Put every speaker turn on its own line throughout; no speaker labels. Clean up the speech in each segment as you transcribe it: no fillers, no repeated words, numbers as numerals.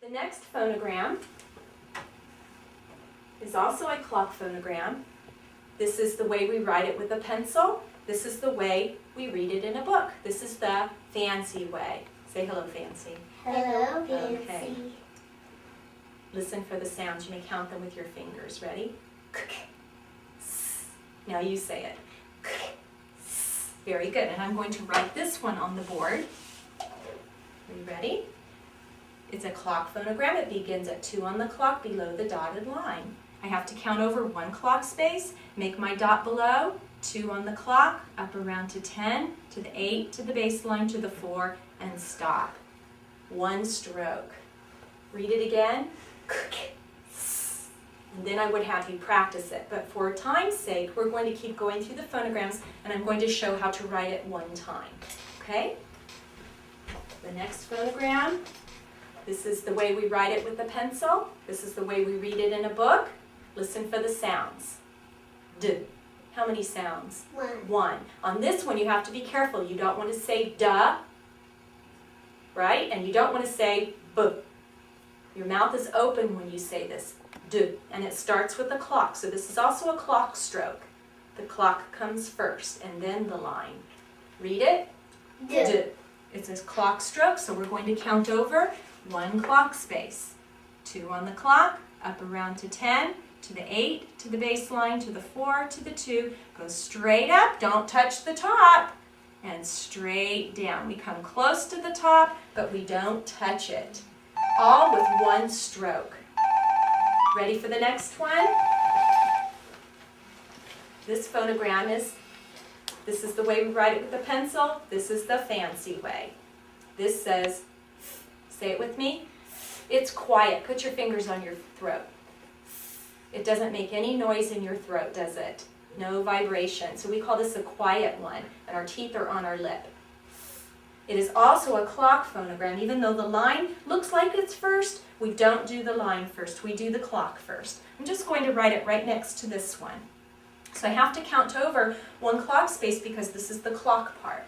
The next phonogram is also a clock phonogram. This is the way we write it with a pencil. This is the way we read it in a book. This is the fancy way. Say hello, Fancy.
Hello, Fancy.
Okay. Listen for the sounds. You may count them with your fingers. Ready? Now you say it. Very good. And I'm going to write this one on the board. Are you ready? It's a clock phonogram. It begins at 2 on the clock below the dotted line. I have to count over 1 clock space, make my dot below, 2 on the clock, up around to 10, to the 8, to the baseline, to the 4, and stop. 1 stroke. Read it again. And then I would have you practice it. But for time's sake, we're going to keep going through the phonograms, and I'm going to show how to write it 1 time. Okay? The next phonogram. This is the way we write it with a pencil. This is the way we read it in a book. Listen for the sounds. D. How many sounds?
1.
1. On this one, you have to be careful. You don't want to say duh, right? And you don't want to say b. Your mouth is open when you say this. D. And it starts with a clock. So this is also a clock stroke. The clock comes first, and then the line. Read it. D. It's a clock stroke, so we're going to count over 1 clock space. 2 on the clock, up around to 10, to the 8, to the baseline, to the 4, to the 2. Go straight up, don't touch the top, and straight down. We come close to the top, but we don't touch it. All with 1 stroke. Ready for the next one? This phonogram this is the way we write it with a pencil. This is the fancy way. This says, say it with me. It's quiet. Put your fingers on your throat. It doesn't make any noise in your throat, does it? No vibration. So we call this a quiet one, and our teeth are on our lip. It is also a clock phonogram. Even though the line looks like it's first, we don't do the line first. We do the clock first. I'm just going to write it right next to this one. So I have to count over 1 clock space because this is the clock part.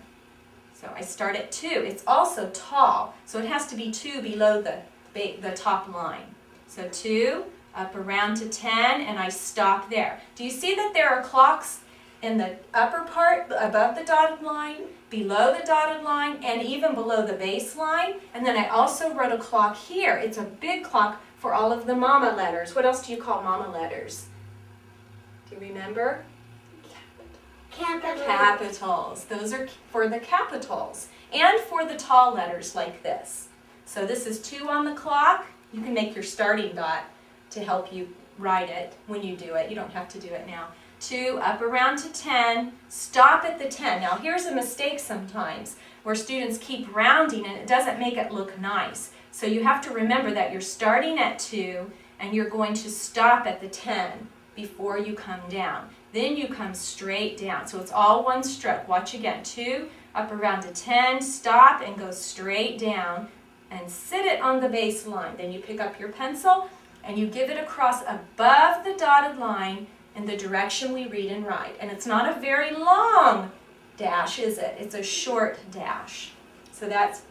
So I start at 2. It's also tall, so it has to be 2 below the top line. So 2, up around to 10, and I stop there. Do you see that there are clocks in the upper part, above the dotted line, below the dotted line, and even below the baseline? And then I also wrote a clock here. It's a big clock for all of the mama letters. What else do you call mama letters? Do you remember?
Capitals.
Capitals. Those are for the capitals. And for the tall letters like this. So this is 2 on the clock. You can make your starting dot to help you write it when you do it. You don't have to do it now. 2, up around to 10, stop at the 10. Now here's a mistake sometimes where students keep rounding and it doesn't make it look nice. So you have to remember that you're starting at 2 and you're going to stop at the 10 before you come down. Then you come straight down. So it's all 1 stroke. Watch again. 2, up around to 10, stop and go straight down and sit it on the baseline. Then you pick up your pencil and you give it across above the dotted line in the direction we read and write. And it's not a very long dash, is it? It's a short dash. So that's,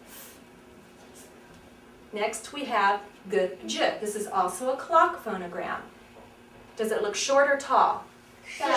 next we have g, j. This is also a clock phonogram. Does it look short or tall?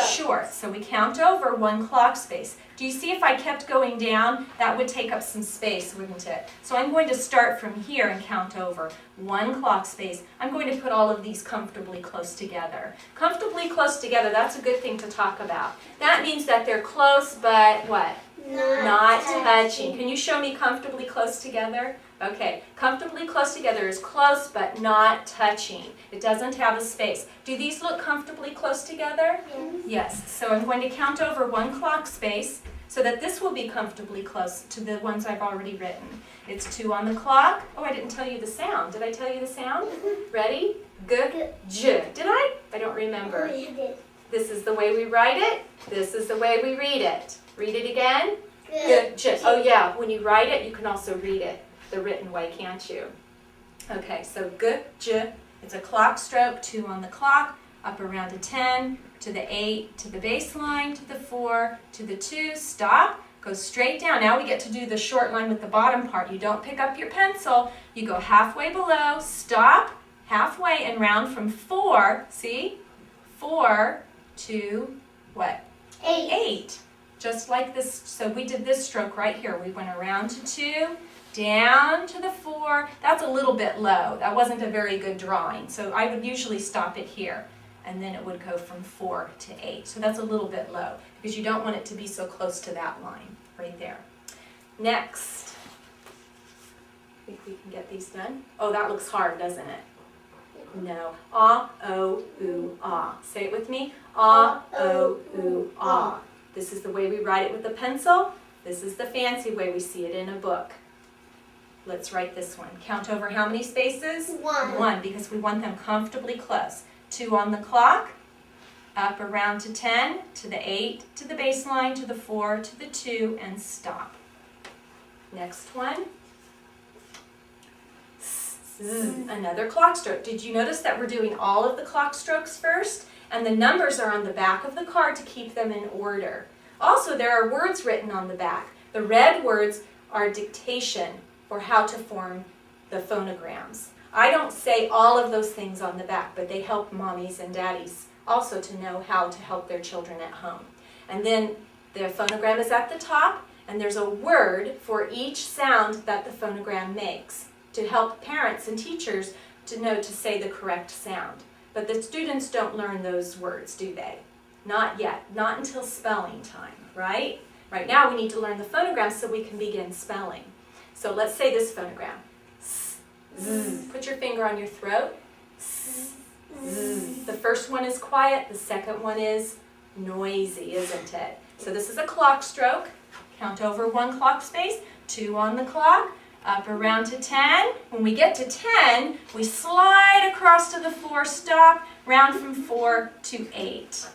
Short. So we count over 1 clock space. Do you see if I kept going down, that would take up some space, wouldn't it? So I'm going to start from here and count over 1 clock space. I'm going to put all of these comfortably close together. Comfortably close together, that's a good thing to talk about. That means that they're close, but what? Not touching. Can you show me comfortably close together? Okay, comfortably close together is close but not touching. It doesn't have a space. Do these look comfortably close together? Yes. So I'm going to count over 1 clock space so that this will be comfortably close to the ones I've already written. It's 2 on the clock. Oh, I didn't tell you the sound. Did I tell you the sound? Ready? G, j. Did I? I don't remember. This is the way we write it. This is the way we read it. Read it again. G, j. Oh yeah, when you write it, you can also read it the written way, can't you? Okay, so g, j. It's a clock stroke, 2 on the clock, up around to 10, to the 8, to the baseline, to the 4, to the 2, stop, Go straight down. Now we get to do the short line with the bottom part. You don't pick up your pencil. You go halfway below, stop, halfway, and round from 4, see? 4 to what? 8. Just like this. So we did this stroke right here. We went around to 2, down to the 4. That's a little bit low. That wasn't a very good drawing. So I would usually stop it here. And then it would go from 4 to 8. So that's a little bit low because you don't want it to be so close to that line right there. Next. I think we can get these done. Oh, that looks hard, doesn't it? No. Ah, oh, ooh, ah. Say it with me. Ah, oh, ooh, ah. This is the way we write it with the pencil. This is the fancy way we see it in a book. Let's write this one. Count over how many spaces?
1.
1, because we want them comfortably close. 2 on the clock, up around to 10, to the 8, to the baseline, to the 4, to the 2, and stop. Next one. Another clock stroke. Did you notice that we're doing all of the clock strokes first? And the numbers are on the back of the card to keep them in order. Also, there are words written on the back. The red words are dictation for how to form the phonograms. I don't say all of those things on the back, but they help mommies and daddies also to know how to help their children at home. And then the phonogram is at the top, and there's a word for each sound that the phonogram makes to help parents and teachers to know to say the correct sound. But the students don't learn those words, do they? Not yet. Not until spelling time, right? Right now we need to learn the phonograms so we can begin spelling. So let's say this phonogram. Put your finger on your throat. The first one is quiet, the second one is noisy, isn't it? So this is a clock stroke. Count over 1 clock space, 2 on the clock, up around to 10. When we get to 10, we slide across to the 4, stop, round from 4 to 8.